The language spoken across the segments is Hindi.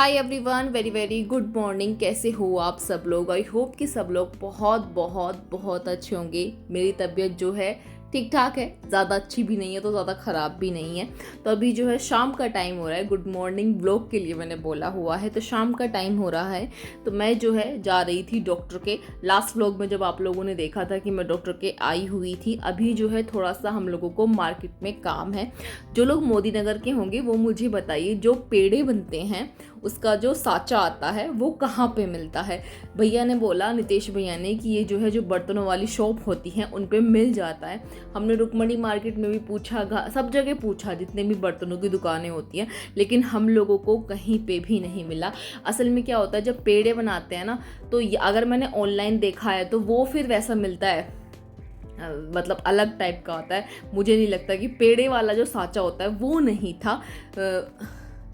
Hi everyone, very very good morning. कैसे हो आप सब लोग? आई होप कि सब लोग बहुत बहुत बहुत अच्छे होंगे। मेरी तबीयत जो है ठीक ठाक है, ज़्यादा अच्छी भी नहीं है तो ज़्यादा ख़राब भी नहीं है। तो अभी जो है शाम का टाइम हो रहा है। गुड मॉर्निंग ब्लॉग के लिए मैंने बोला हुआ है, तो शाम का टाइम हो रहा है। तो मैं जो है जा रही थी डॉक्टर के। लास्ट व्लॉग में जब आप लोगों ने देखा था कि मैं डॉक्टर के आई हुई थी। अभी जो है थोड़ा सा हम लोगों को मार्केट में काम है। जो लोग मोदी नगर के होंगे वो मुझे बताइए, जो पेड़े बनते हैं उसका जो साँचा आता है वो कहाँ पे मिलता है? भैया ने बोला, नितेश भैया ने, कि ये जो है जो बर्तनों वाली शॉप होती हैं उन पे मिल जाता है। हमने रुकमणी मार्केट में भी पूछा, सब जगह पूछा, जितने भी बर्तनों की दुकानें होती हैं, लेकिन हम लोगों को कहीं पे भी नहीं मिला। असल में क्या होता है, जब पेड़े बनाते हैं ना, तो अगर मैंने ऑनलाइन देखा है तो वो फिर वैसा मिलता है, मतलब अलग टाइप का होता है। मुझे नहीं लगता कि पेड़े वाला जो साँचा होता है वो नहीं था।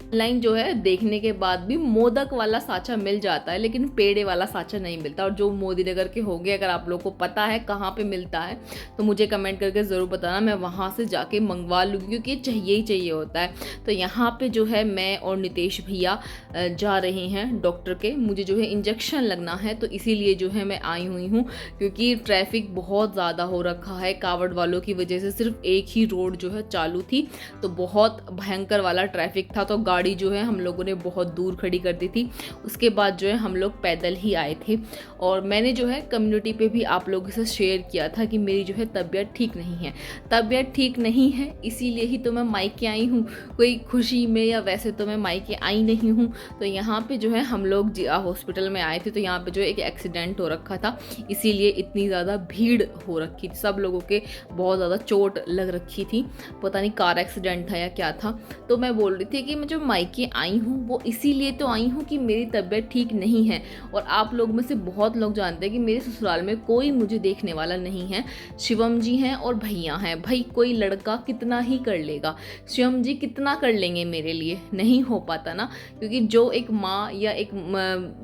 ऑनलाइन जो है देखने के बाद भी मोदक वाला साँचा मिल जाता है, लेकिन पेड़े वाला साँचा नहीं मिलता। और जो मोदी नगर के होंगे, अगर आप लोगों को पता है कहाँ पे मिलता है तो मुझे कमेंट करके ज़रूर बताना, मैं वहाँ से जाके मंगवा लूँगी, क्योंकि चाहिए ही चाहिए होता है। तो यहाँ पे जो है मैं और नितेश भैया जा रहे हैं डॉक्टर के। मुझे जो है इंजेक्शन लगना है, तो इसीलिए जो है मैं आई हुई हूँ, क्योंकि ट्रैफिक बहुत ज़्यादा हो रखा है। कावड़ वालों की वजह से सिर्फ एक ही रोड जो है चालू थी, तो बहुत भयंकर वाला ट्रैफिक था। तो गाड़ी जो है हम लोगों ने बहुत दूर खड़ी कर दी थी। उसके बाद जो है हम लोग पैदल ही आए थे। और मैंने जो है कम्युनिटी पे भी आप लोगों से शेयर किया था कि मेरी जो है तबीयत ठीक नहीं है। तबीयत ठीक नहीं है इसीलिए ही तो मैं मायके आई हूँ, कोई खुशी में या वैसे तो मैं मायके आई नहीं हूँ। तो यहाँ पे जो है हम लोग हॉस्पिटल में आए थे, तो यहाँ पे जो एक एक्सीडेंट हो रखा था, इसीलिए इतनी ज़्यादा भीड़ हो रखी थी। सब लोगों के बहुत ज़्यादा चोट लग रखी थी, पता नहीं कार एक्सीडेंट था या क्या था। तो मैं बोल रही थी कि मैं जो मायके आई हूँ वो इसीलिए तो आई हूँ कि मेरी तबीयत ठीक नहीं है। और आप लोग में से बहुत लोग जानते हैं कि मेरे ससुराल में कोई मुझे देखने वाला नहीं है। शिवम जी हैं और भैया हैं। भाई कोई लड़का कितना ही कर लेगा, शिवम जी कितना कर लेंगे मेरे लिए? नहीं हो पाता ना, क्योंकि जो एक माँ या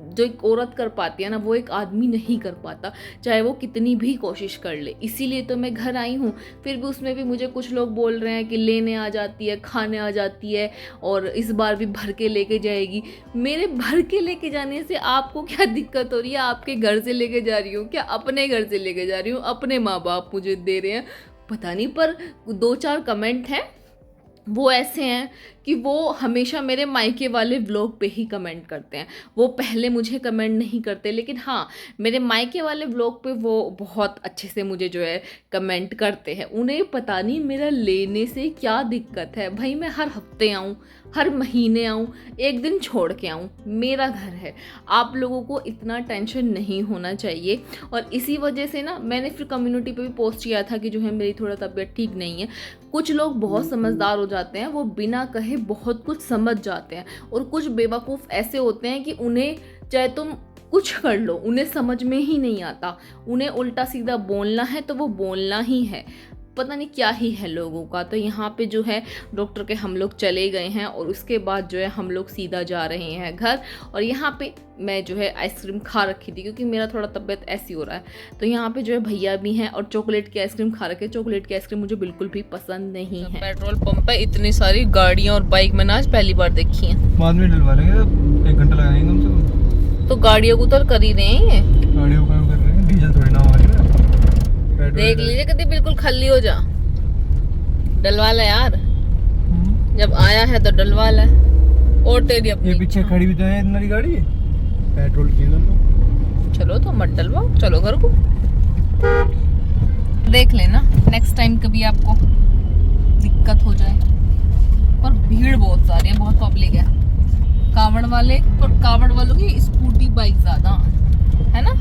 जो एक औरत कर पाती है ना, वो एक आदमी नहीं कर पाता, चाहे वो कितनी भी कोशिश कर ले। इसीलिए तो मैं घर आई हूँ। फिर भी उसमें भी मुझे कुछ लोग बोल रहे हैं कि लेने आ जाती है, खाने आ जाती है, और इस बार भी भर के लेके जाएगी। मेरे भर के लेके जाने से आपको क्या दिक्कत हो रही है? आपके घर से लेके जा रही हूँ क्या? अपने घर से लेके जा रही हूँ? अपने माँ बाप मुझे दे रहे हैं? पता नहीं, पर 2-4 कमेंट हैं वो ऐसे हैं कि वो हमेशा मेरे मायके वाले व्लॉग पे ही कमेंट करते हैं। वो पहले मुझे कमेंट नहीं करते, लेकिन हाँ, मेरे मायके वाले व्लॉग पे वो बहुत अच्छे से मुझे जो है कमेंट करते हैं। उन्हें पता नहीं मेरा लेने से क्या दिक्कत है। भाई मैं हर हफ्ते आऊँ, हर महीने आऊँ, एक दिन छोड़ के आऊँ, मेरा घर है। आप लोगों को इतना टेंशन नहीं होना चाहिए। और इसी वजह से ना मैंने फिर कम्युनिटी पे भी पोस्ट किया था कि जो है मेरी थोड़ा तबीयत ठीक नहीं है। कुछ लोग बहुत समझदार हो जाते हैं, वो बिना कहे बहुत कुछ समझ जाते हैं। और कुछ बेवकूफ़ ऐसे होते हैं कि उन्हें चाहे तुम कुछ कर लो, उन्हें समझ में ही नहीं आता। उन्हें उल्टा सीधा बोलना है तो वो बोलना ही है। पता नहीं क्या ही है लोगों का। तो यहाँ पे जो है डॉक्टर के हम लोग चले गए हैं, और उसके बाद जो है हम लोग सीधा जा रहे हैं घर। और यहाँ पे मैं जो है आइसक्रीम खा रखी थी, क्योंकि मेरा थोड़ा तबीयत ऐसी हो रहा है। तो यहाँ पे जो है भैया भी हैं और चॉकलेट की आइसक्रीम खा रखे। चॉकलेट की आइसक्रीम मुझे बिल्कुल भी पसंद नहीं है। पेट्रोल पंप पे इतनी सारी गाड़ियाँ और बाइक मैंने आज पहली बार देखी है। बाद में डलवा लेंगे, 1 घंटा लगाएंगे कम से कम। तो गाड़ियों को तो कर ही रहे हैं, गाड़ियों काम कर रहे हैं, डीजल थोड़ी ना हमारी ना। देख लीजिए कभी बिल्कुल खाली हो जा, डलवा ले यार। जब आया है तो डलवा ले। और तेरी अपनी ये पीछे खड़ी भी तो है इतनी गाड़ी, पेट्रोल की तो। चलो तो मत डलवाओ, चलो घर को। देख लेना नेक्स्ट टाइम कभी आपको दिक्कत हो जाए। पर भीड़ बहुत सारी है, बहुत पब्लिक है। कावड़ वाले और कावड़ वालों की स्कूटी बाइक ज्यादा है ना।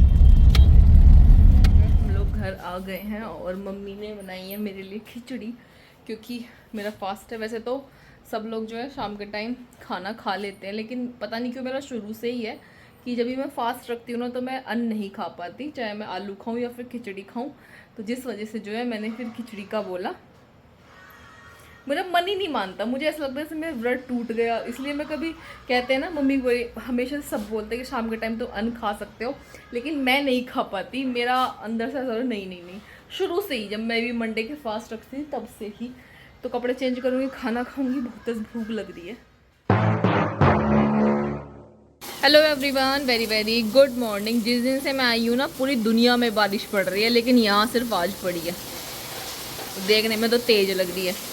हम लोग घर आ गए हैं और मम्मी ने बनाई है मेरे लिए खिचड़ी, क्योंकि मेरा फास्ट है। वैसे तो सब लोग जो है शाम के टाइम खाना खा लेते हैं, लेकिन पता नहीं क्यों मेरा शुरू से ही है कि जब भी मैं फास्ट रखती हूँ ना तो मैं अन्न नहीं खा पाती, चाहे मैं आलू खाऊं या फिर खिचड़ी खाऊं। तो जिस वजह से जो है मैंने फिर खिचड़ी का बोला। मेरा मन ही नहीं मानता, मुझे ऐसा लगता है जैसे मेरा व्रत टूट गया। इसलिए मैं कभी, कहते हैं ना मम्मी वो हमेशा सब बोलते हैं कि शाम के टाइम तो अन्न खा सकते हो, लेकिन मैं नहीं खा पाती। मेरा अंदर से ऐसा नहीं, शुरू से ही, जब मैं भी मंडे के फास्ट रखती थी तब से ही। तो कपड़े चेंज करूँगी, खाना खाऊंगी, बहुत तेज भूख लग रही है। Hello everyone, very very good morning. जिस दिन से मैं आई हूँ ना, पूरी दुनिया में बारिश पड़ रही है, लेकिन यहाँ सिर्फ आज पड़ी है। देखने में तो तेज लग रही है।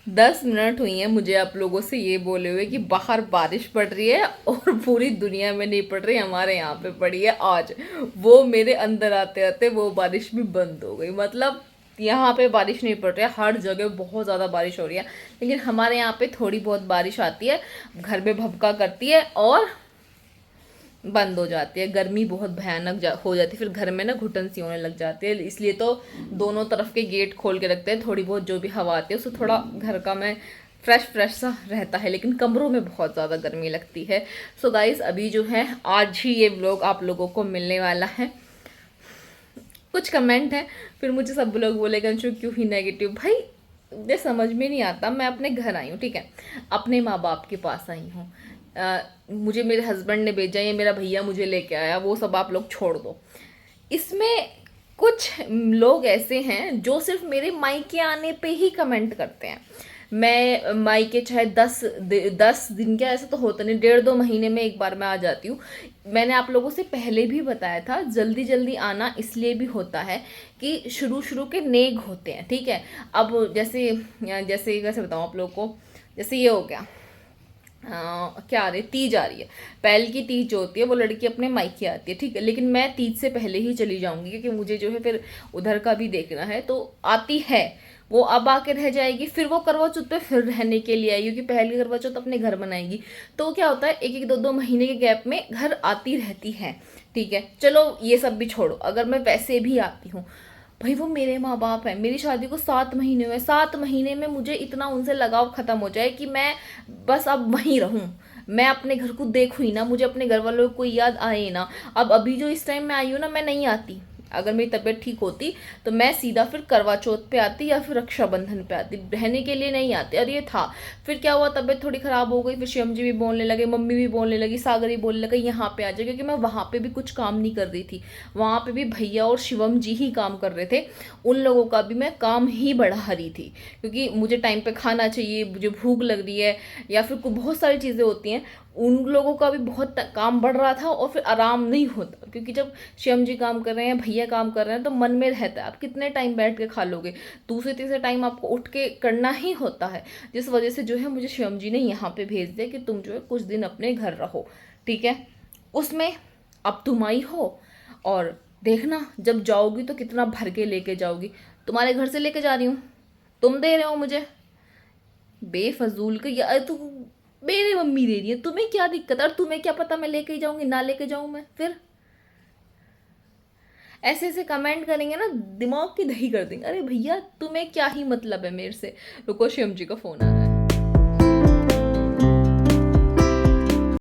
दस मिनट हुई हैं मुझे आप लोगों से ये बोले हुए कि बाहर बारिश पड़ रही है और पूरी दुनिया में नहीं पड़ रही, हमारे यहाँ पे पड़ी है आज। वो मेरे अंदर आते आते वो बारिश भी बंद हो गई। मतलब यहाँ पे बारिश नहीं पड़ रही है, हर जगह बहुत ज़्यादा बारिश हो रही है, लेकिन हमारे यहाँ पे थोड़ी बहुत बारिश आती है, घर में भभका करती है और बंद हो जाती है। गर्मी बहुत भयानक हो जाती है, फिर घर में ना घुटन सी होने लग जाती है। इसलिए तो दोनों तरफ के गेट खोल के रखते हैं, थोड़ी बहुत जो भी हवा आती है उससे थोड़ा घर का में फ्रेश सा रहता है, लेकिन कमरों में बहुत ज़्यादा गर्मी लगती है। सो गाइस, अभी जो है आज ही ये व्लॉग आप लोगों को मिलने वाला है। कुछ कमेंट है, फिर मुझे सब लोग बोलेगा अंशु क्यों ही नेगेटिव। भाई मुझे समझ में नहीं आता, मैं अपने घर आई हूँ, ठीक है, अपने माँ बाप के पास आई हूँ। मुझे मेरे हस्बैंड ने भेजा या मेरा भैया मुझे लेके आया, वो सब आप लोग छोड़ दो। इसमें कुछ लोग ऐसे हैं जो सिर्फ मेरे मायके आने पे ही कमेंट करते हैं। मैं मायके चाहे 10 दिन क्या, ऐसा तो होता नहीं, 1.5-2 महीने में एक बार मैं आ जाती हूँ। मैंने आप लोगों से पहले भी बताया था, जल्दी जल्दी आना इसलिए भी होता है कि शुरू के नेग होते हैं, ठीक है। अब जैसे जैसे कैसे बताऊँ आप लोगों को, जैसे ये हो गया, क्या आ रही है, तीज आ रही है। पहले की तीज जो होती है वो लड़की अपने मायके आती है, ठीक है, लेकिन मैं तीज से पहले ही चली जाऊंगी क्योंकि मुझे जो है फिर उधर का भी देखना है। तो आती है वो, अब आके रह जाएगी, फिर वो करवा चौथ पे फिर रहने के लिए आएगी क्योंकि पहली करवा चौथ अपने घर बनाएगी। तो क्या होता है, 1-1, 2-2 महीने के गैप में घर आती रहती है, ठीक है। चलो ये सब भी छोड़ो, अगर मैं वैसे भी आती हूँ, भाई वो मेरे माँ बाप हैं, मेरी शादी को 7 महीने हुए, 7 महीने में मुझे इतना उनसे लगाव खत्म हो जाए कि मैं बस अब वहीं रहूं, मैं अपने घर को देखूँ ही ना, मुझे अपने घर वालों को कोई याद आए ना। अब अभी जो इस टाइम में आई हूँ ना, मैं नहीं आती। अगर मेरी तबीयत ठीक होती तो मैं सीधा फिर करवा चौथ पे आती या फिर रक्षाबंधन पे आती, रहने के लिए नहीं आती। और ये था, फिर क्या हुआ, तबीयत थोड़ी ख़राब हो गई, फिर शिवम जी भी बोलने लगे, मम्मी भी बोलने लगी, सागर भी बोलने लगे यहाँ पे आ जाए, क्योंकि मैं वहाँ पे भी कुछ काम नहीं कर रही थी। वहाँ पे भी भैया और शिवम जी ही काम कर रहे थे, उन लोगों का भी मैं काम ही बढ़ा रही थी, क्योंकि मुझे टाइम पे खाना चाहिए, मुझे भूख लग रही है, या फिर बहुत सारी चीज़ें होती हैं, उन लोगों का भी बहुत काम बढ़ रहा था और फिर आराम नहीं होता, क्योंकि जब श्याम जी काम कर रहे हैं, भैया काम कर रहे हैं, तो मन में रहता है आप कितने टाइम बैठ के खा लोगे, दूसरे तीसरे टाइम आपको उठ के करना ही होता है। जिस वजह से जो है मुझे श्याम जी ने यहाँ पे भेज दिया कि तुम जो है कुछ दिन अपने घर रहो, ठीक है। उसमें अब तुम आई हो, और देखना जब जाओगी तो कितना भर के लेके जाओगी। तुम्हारे घर से लेके जा रही हूँ, तुम दे रहे हो मुझे बेफजूल के, या तू मेरी मम्मी दे रही है, तुम्हें क्या दिक्कत है, और तुम्हें क्या पता मैं लेके जाऊंगी ना लेके जाऊं। मैं फिर ऐसे ऐसे कमेंट करेंगे ना, दिमाग की दही कर देंगे। अरे भैया तुम्हें क्या ही मतलब है मेरे से। रुको, शिवम जी का फोन आ रहा है।